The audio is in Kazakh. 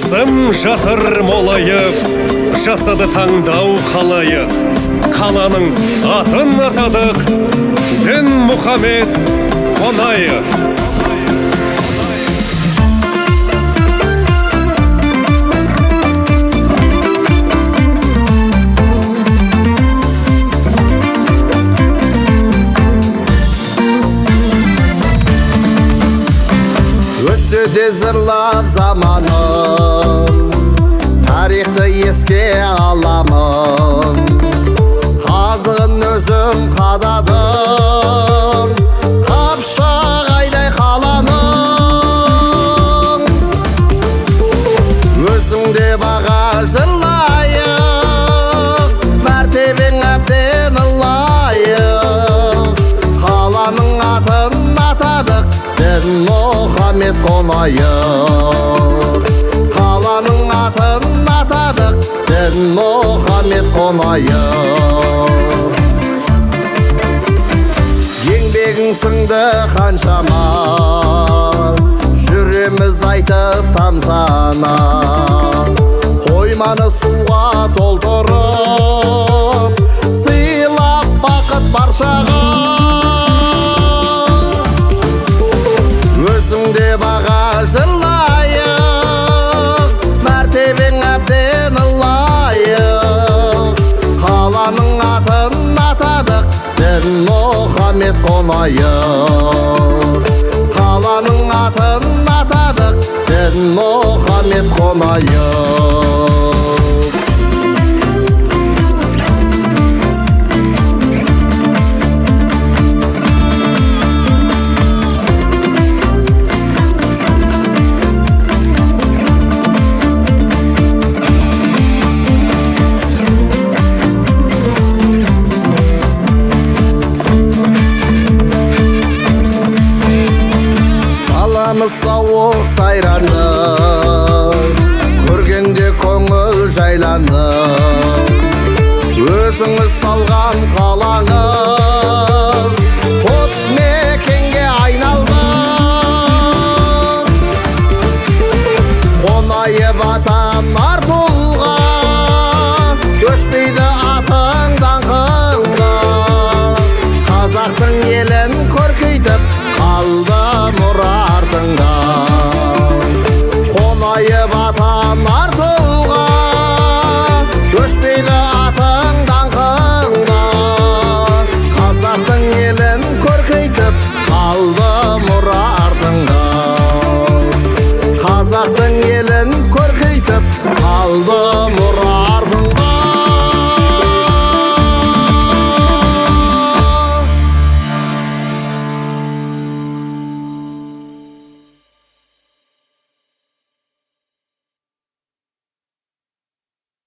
Тылсым жатыр молайып, жасады таңдау қалайық. Қаланың атын атадық, Дін Мұхаммед Қонаев. Өсіде зырлап заманым, тарихты еске аламын. Қазығын өзім қададым, қапшағайдай қаланым. Өзіңде баға жырлайық, мәртебең әбден лайық. Қаланың атын атадық, Дін Мұхаммед Қонаев. Қаланың атын атадық, Дін Мұхаммед Қонаев. Еңбегің сіңді қаншама, жүреміз айтып тамсана. Қойманы суға толтырып, сыйлап бақыт баршаға. Өзіңде баға жырлайық, мәртебең әбден лайық. Қаланың атын атадық, Дін Мұхаммед Қонаев. Қаланың атын атадық, Дін Мұхаммед Қонаев. Сауық сайранды, көргенде көңіл жайланды. Өзіңіз салған қалаңыз құт мекенге айналды. Қонаев атан артылға, өшпейді атың даңқыңда. Қазақтың елін көркейтіп қалды мұра артыңда. Қонаев атан артылға, өшпейді атың даңқыңда. Қазақтың елін көркейтіп қалды мұра артыңда. Қазақтың елін көркейтіп қалды